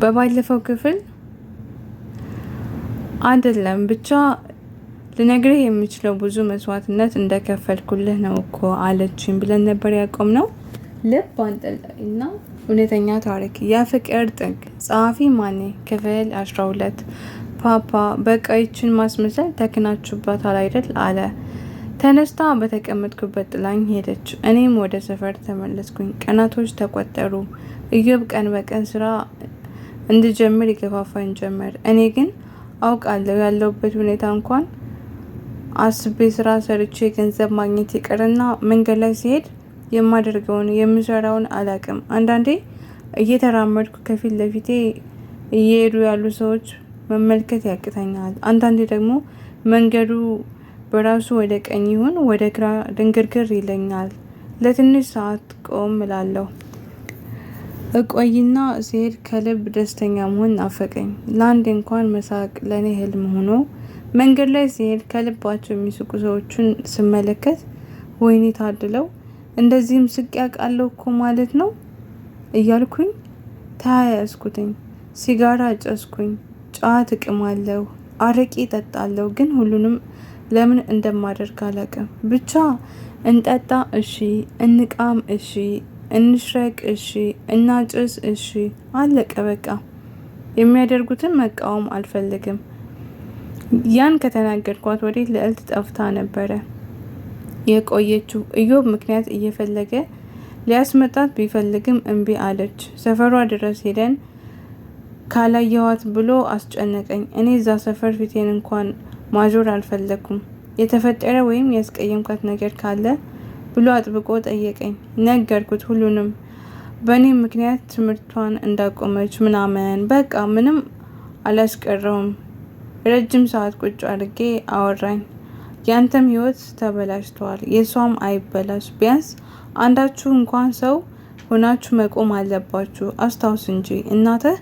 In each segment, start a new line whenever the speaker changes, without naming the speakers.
በባለፈው ክፍል አይደለም ብቻ ልነግርህ የምችለው ብዙ መስዋዕትነት እንደከፈልኩልህ ነው እኮ አለችኝ ብለን ነበር ያቆምነው። ልብ አንጠልጣይና እውነተኛ ታሪክ የፍቅር ጥግ። ጸሐፊ ማኔ። ክፍል 12 ፓፓ በቃ ይችን ማስመሰል ተክናችሁባታል አይደል አለ። ተነስታ በተቀመጥኩበት ጥላኝ ሄደች። እኔም ወደ ሰፈር ተመለስኩኝ። ቀናቶች ተቆጠሩ። ኢዮብ ቀን በቀን ስራ እንድጀምር ይገፋፋኝ ጀመር። እኔ ግን አውቃለሁ ያለሁበት ሁኔታ እንኳን አስቤ ስራ ሰርቼ ገንዘብ ማግኘት ይቅርና መንገድ ላይ ሲሄድ የማደርገውን የምሰራውን አላቅም። አንዳንዴ እየተራመድኩ ከፊት ለፊቴ እየሄዱ ያሉ ሰዎች መመልከት ያቅተኛል። አንዳንዴ ደግሞ መንገዱ በራሱ ወደ ቀኝ ይሁን ወደ ግራ ድንግርግር ይለኛል። ለትንሽ ሰዓት ቆም እላለሁ። እቆይና ሲሄድ ከልብ ደስተኛ መሆን ናፈቀኝ። ለአንድ እንኳን መሳቅ ለእኔ ህልም ሆኖ መንገድ ላይ ሲሄድ ከልባቸው የሚስቁ ሰዎችን ስመለከት ወይኔ ታድለው እንደዚህም ስቅ ያውቃለሁ እኮ ማለት ነው እያልኩኝ ተያያዝኩትኝ። ሲጋራ አጨስኩኝ፣ ጫት እቅማለሁ፣ አረቄ እጠጣለሁ። ግን ሁሉንም ለምን እንደማደርግ አላውቅም። ብቻ እንጠጣ እሺ፣ እንቃም እሺ፣ እንሽረቅ እሺ፣ እናጭስ እሺ፣ አለቀ በቃ። የሚያደርጉትን መቃወም አልፈልግም። ያን ከተናገርኳት ወዲህ ልዕልት ጠፍታ ነበረ የቆየችው። ኢዮብ ምክንያት እየፈለገ ሊያስመጣት ቢፈልግም እምቢ አለች። ሰፈሯ ድረስ ሄደን ካላየዋት ብሎ አስጨነቀኝ። እኔ እዛ ሰፈር ፊቴን እንኳን ማዞር አልፈለኩም። የተፈጠረ ወይም ያስቀየምኳት ነገር ካለ ብሎ አጥብቆ ጠየቀኝ። ነገርኩት ሁሉንም። በእኔ ምክንያት ትምህርቷን እንዳቆመች ምናምን በቃ ምንም አላስቀረውም። ረጅም ሰዓት ቁጭ አድርጌ አወራኝ። ያንተም ህይወት ተበላሽቷል፣ የሷም አይበላሽ። ቢያንስ አንዳችሁ እንኳን ሰው ሆናችሁ መቆም አለባችሁ። አስታውስ እንጂ እናትህ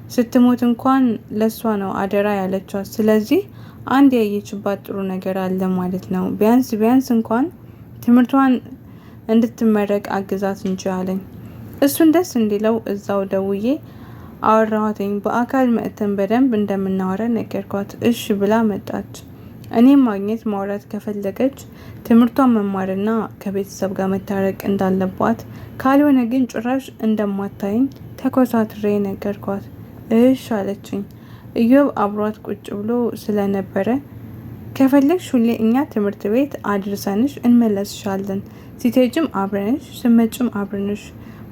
ስትሞት እንኳን ለሷ ነው አደራ ያለቻት። ስለዚህ አንድ ያየችባት ጥሩ ነገር አለ ማለት ነው። ቢያንስ እንኳን ትምህርቷን እንድትመረቅ አግዛት እንጂ አለኝ። እሱን ደስ እንዲለው እዛው ደውዬ አወራኋትኝ። በአካል መጥተን በደንብ እንደምናወራ ነገርኳት። እሺ ብላ መጣች። እኔም ማግኘት ማውራት ከፈለገች ትምህርቷን መማርና ከቤተሰብ ጋር መታረቅ እንዳለባት፣ ካልሆነ ግን ጭራሽ እንደማታየኝ ተኮሳትሬ ነገርኳት። እሺ አለችኝ። ኢዮብ አብሯት ቁጭ ብሎ ስለነበረ ከፈለግሽ ሁሌ እኛ ትምህርት ቤት አድርሰንሽ እንመለስሻለን፣ ሲቴጅም አብረንሽ ስመጭም አብረንሽ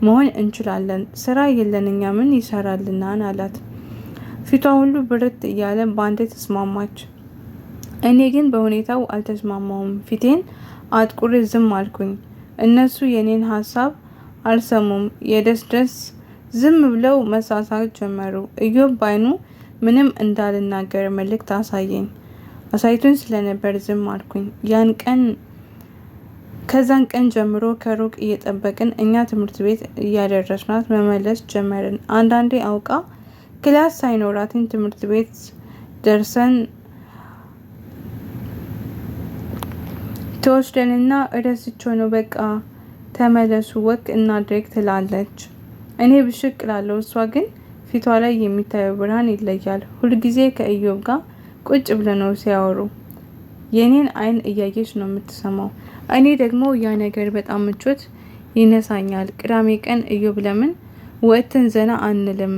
መሆን እንችላለን። ስራ የለን እኛ ምን ይሰራልናን አላት። ፊቷ ሁሉ ብርት እያለ በአንዴ ተስማማች። እኔ ግን በሁኔታው አልተስማማውም። ፊቴን አጥቁሬ ዝም አልኩኝ። እነሱ የኔን ሀሳብ አልሰሙም። የደስደስ ዝም ብለው መሳሳት ጀመሩ። ኢዮብ ባይኑ ምንም እንዳልናገር መልእክት አሳይቶኝ ስለነበር ዝም አልኩኝ። ከዛን ቀን ጀምሮ ከሩቅ እየጠበቅን እኛ ትምህርት ቤት እያደረስናት መመለስ ጀመርን። አንዳንዴ አውቃ ክላስ ሳይኖራትን ትምህርት ቤት ደርሰን ተወስደንና እረስቸው ነው በቃ ተመለሱ ወክ እናድርግ ትላለች። እኔ ብሽቅ ላለው እሷ ግን ፊቷ ላይ የሚታየው ብርሃን ይለያል። ሁልጊዜ ከኢዮብ ጋር ቁጭ ብለው ሲያወሩ የኔን አይን እያየች ነው የምትሰማው። እኔ ደግሞ ያ ነገር በጣም ምቾት ይነሳኛል። ቅዳሜ ቀን ኢዮብ ለምን ወጥተን ዘና አንልም?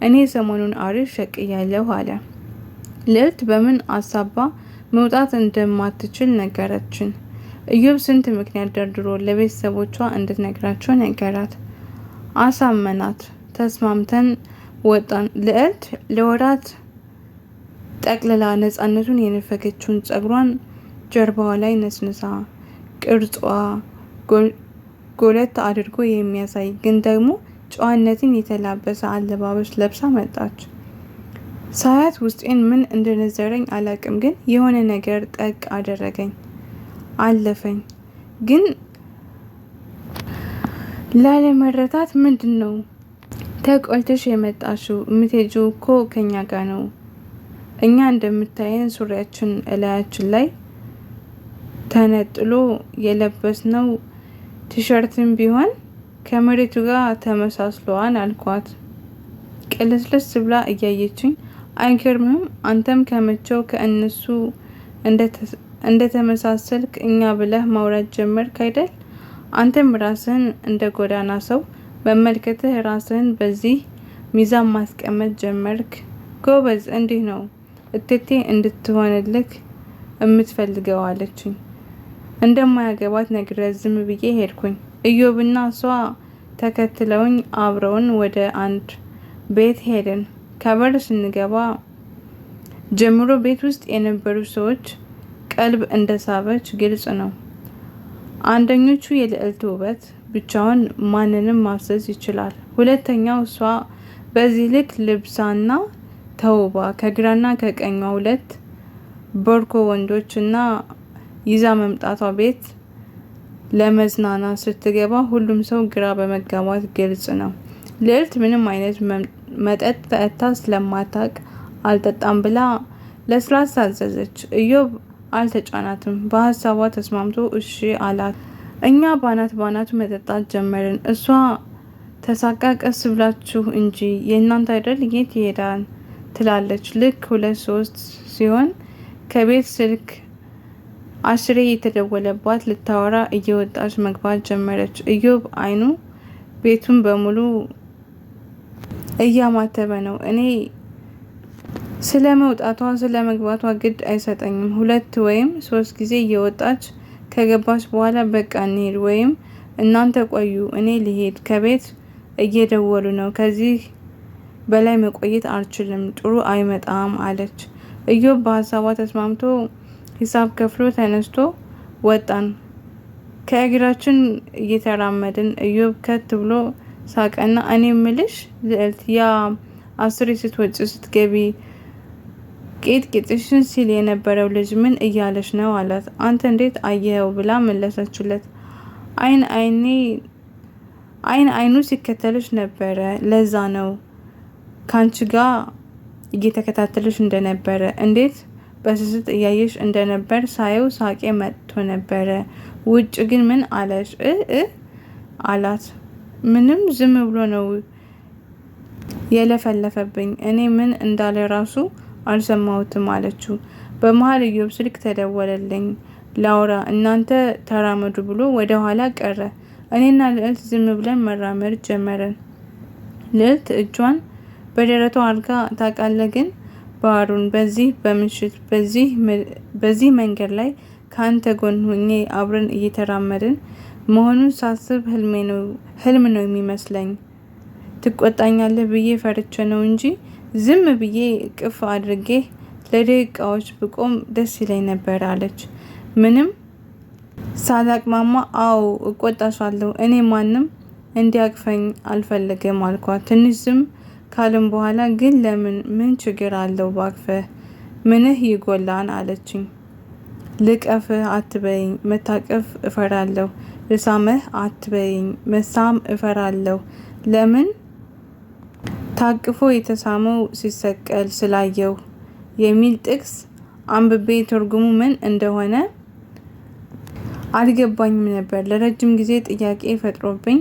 እኔ ሰሞኑን አሪፍ ሸቅያለሁ አለ። ልዕልት በምን አሳባ መውጣት እንደማትችል ነገረችን። ኢዮብ ስንት ምክንያት ደርድሮ ለቤተሰቦቿ እንድትነግራቸው ነገራት። አሳመናት። ተስማምተን ወጣን። ልዕልት ለወራት ጠቅልላ ነፃነቱን የነፈገችውን ጸጉሯን ጀርባዋ ላይ ነስንሳ ቅርጿ ጎለት አድርጎ የሚያሳይ ግን ደግሞ ጨዋነትን የተላበሰ አለባበስ ለብሳ መጣች። ሳያት ውስጤን ምን እንደነዘረኝ አላቅም፣ ግን የሆነ ነገር ጠቅ አደረገኝ። አለፈኝ። ግን ላለመረታት ምንድን ነው ተቆልተሽ የመጣሽው? የምትሄጂው እኮ ከኛ ጋር ነው። እኛ እንደምታየን ሱሪያችን እላያችን ላይ ተነጥሎ የለበስነው ቲሸርትም ቢሆን ከመሬቱ ጋር ተመሳስሏን አልኳት። ቅልስልስ ብላ እያየችኝ አይገርምም? አንተም ከመቼው ከእነሱ እንደተመሳሰልክ እኛ ብለህ ማውራት ጀመርክ አይደል? አንተም ራስህን እንደ ጎዳና ሰው መመልከትህ ራስህን በዚህ ሚዛን ማስቀመጥ ጀመርክ። ጎበዝ፣ እንዲህ ነው እቴቴ እንድትሆንልክ የምትፈልገው አለችኝ። እንደማያገባት ነግሬያት ዝም ብዬ ሄድኩኝ። ኢዮብና እሷ ተከትለውኝ አብረውን ወደ አንድ ቤት ሄድን። ከበር ስንገባ ጀምሮ ቤት ውስጥ የነበሩ ሰዎች ቀልብ እንደሳበች ግልጽ ነው። አንደኞቹ የልዕልት ውበት ብቻውን ማንንም ማፍዘዝ ይችላል። ሁለተኛው እሷ በዚህ ልክ ልብሳና ተውባ ከግራና ከቀኟ ሁለት ቦርኮ ወንዶችና ይዛ መምጣቷ ቤት ለመዝናናት ስትገባ ሁሉም ሰው ግራ በመጋባት ግልጽ ነው። ልዕልት ምንም አይነት መጠጥ ጠጥታ ስለማታውቅ አልጠጣም ብላ ለስላሳ አዘዘች። ኢዮብ አልተጫናትም። በሀሳቧ ተስማምቶ እሺ አላት። እኛ ባናቱ መጠጣት ጀመርን። እሷ ተሳቃ ቀስ ብላችሁ እንጂ የእናንተ አይደል የት ይሄዳል ትላለች። ልክ 2-3 ሲሆን ከቤት ስልክ 10 የተደወለባት ልታወራ እየወጣች መግባት ጀመረች። ኢዮብ አይኑ ቤቱን በሙሉ እያማተበ ነው። እኔ ስለ መውጣቷ ስለ መግባቷ ግድ አይሰጠኝም። 2 ወይም 3 ጊዜ እየወጣች ከገባች በኋላ በቃ እንሂድ ወይም እናንተ ቆዩ እኔ ልሄድ፣ ከቤት እየደወሉ ነው፣ ከዚህ በላይ መቆየት አልችልም፣ ጥሩ አይመጣም አለች። ኢዮብ በሀሳቧ ተስማምቶ ሂሳብ ከፍሎ ተነስቶ ወጣን። ከእግራችን እየተራመድን ኢዮብ ከት ብሎ ሳቀና እኔ ምልሽ ልዕልት፣ ያ 10 ስትወጪ ስትገቢ ቄጥቄጥሽን ሲል የነበረው ልጅ ምን እያለሽ ነው አላት። አንተ እንዴት አየኸው ብላ መለሰችለት። አይን አይኑ ሲከተልሽ ነበረ፣ ለዛ ነው ካንቺ ጋር እየተከታተልሽ እንደነበረ፣ እንዴት በስስት እያየሽ እንደነበር ሳየው ሳቄ መጥቶ ነበረ። ውጭ ግን ምን አለሽ አላት። ምንም ዝም ብሎ ነው የለፈለፈብኝ፣ እኔ ምን እንዳለ ራሱ አልሰማሁትም አለችው። በመሃል ኢዮብ ስልክ ተደወለልኝ ላውራ፣ እናንተ ተራመዱ ብሎ ወደ ኋላ ቀረ። እኔና ልዕልት ዝም ብለን መራመድ ጀመረን። ልዕልት እጇን በደረቷ አድርጋ ታውቃለህ ግን ባህሩን በዚህ በምሽት በዚህ መንገድ ላይ ከአንተ ጎን ሆኜ አብረን እየተራመድን መሆኑን ሳስብ ህልም ነው የሚመስለኝ። ትቆጣኛለህ ብዬ ፈርቼ ነው እንጂ ዝም ብዬ ቅፍ አድርጌ ለደቂቃዎች ብቆም ደስ ይለኝ ነበር አለች። ምንም ሳላቅማማ አዎ እቆጣሻለሁ፣ እኔ ማንም እንዲያቅፈኝ አልፈልግም አልኳት። ትንሽ ዝም ካለም በኋላ ግን ለምን ምን ችግር አለው ባቅፈህ፣ ምንህ ይጎላን አለችኝ። ልቀፍህ አትበይኝ፣ መታቀፍ እፈራለሁ። ልሳምህ አትበይኝ፣ መሳም እፈራለሁ። ለምን ታቅፎ የተሳመው ሲሰቀል ስላየው የሚል ጥቅስ አንብቤ ትርጉሙ ምን እንደሆነ አልገባኝም ነበር። ለረጅም ጊዜ ጥያቄ ፈጥሮብኝ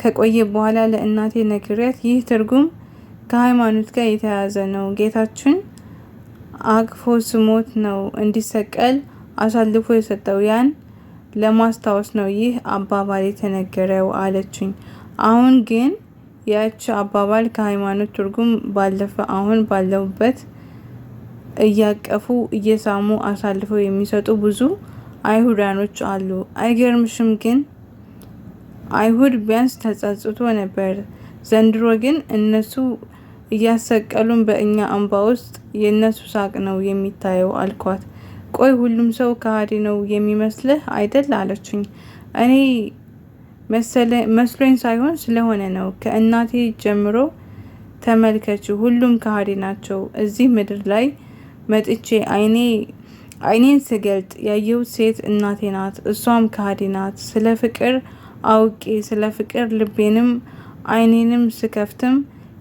ከቆየ በኋላ ለእናቴ ነግሬያት ይህ ትርጉም ከሃይማኖት ጋር የተያያዘ ነው፣ ጌታችን አቅፎ ስሞት ነው እንዲሰቀል አሳልፎ የሰጠው፣ ያን ለማስታወስ ነው ይህ አባባል የተነገረው አለችኝ። አሁን ግን ያቺ አባባል ከሃይማኖት ትርጉም ባለፈ አሁን ባለውበት እያቀፉ እየሳሙ አሳልፈው የሚሰጡ ብዙ አይሁዳኖች አሉ። አይገርምሽም? ግን አይሁድ ቢያንስ ተጸጽቶ ነበር። ዘንድሮ ግን እነሱ እያሰቀሉን በእኛ እንባ ውስጥ የእነሱ ሳቅ ነው የሚታየው አልኳት። ቆይ ሁሉም ሰው ከሃዲ ነው የሚመስልህ አይደል አለችኝ። እኔ መስሎኝ ሳይሆን ስለሆነ ነው። ከእናቴ ጀምሮ ተመልከች፣ ሁሉም ከሃዲ ናቸው። እዚህ ምድር ላይ መጥቼ አይኔን ስገልጥ ያየሁት ሴት እናቴ ናት። እሷም ከሃዲ ናት። ስለ ፍቅር አውቄ ስለ ፍቅር ልቤንም አይኔንም ስከፍትም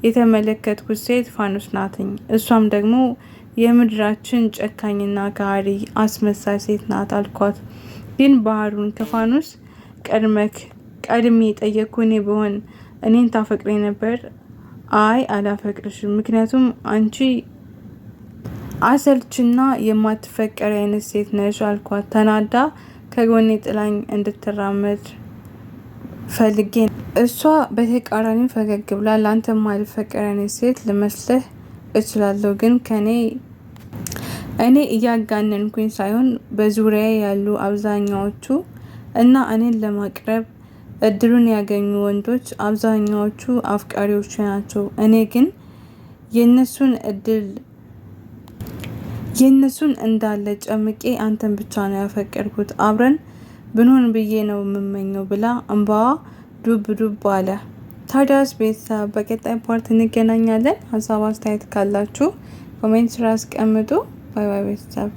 የተመለከትኩት ሴት ፋኖስ ናትኝ። እሷም ደግሞ የምድራችን ጨካኝና ከሃዲ አስመሳይ ሴት ናት አልኳት። ግን ባህሩን ከፋኖስ ቀድሜ ጠየቅኩ። እኔ ብሆን እኔን ታፈቅሬ ነበር አይ አላፈቅርሽም፣ ምክንያቱም አንቺ አሰልችና የማትፈቀሪ አይነት ሴት ነሽ አልኳት። ተናዳ ከጎኔ ጥላኝ እንድትራመድ ፈልጌ እሷ በተቃራኒው ፈገግ ብላ ለአንተ ማልፈቀሪ አይነት ሴት ልመስልህ እችላለሁ፣ ግን እኔ እያጋነንኩኝ ሳይሆን በዙሪያ ያሉ አብዛኛዎቹ እና እኔን ለማቅረብ እድሉን ያገኙ ወንዶች አብዛኛዎቹ አፍቃሪዎች ናቸው። እኔ ግን የነሱን እንዳለ ጨምቄ አንተን ብቻ ነው ያፈቀርኩት። አብረን ብንሆን ብዬ ነው የምመኘው ብላ እንባዋ ዱብ ዱብ አለ። ታዲያስ ቤተሰብ በቀጣይ ፓርት እንገናኛለን። ሀሳብ አስተያየት ካላችሁ ኮሜንት ስራ አስቀምጡ። ባይ ባይ ቤተሰብ።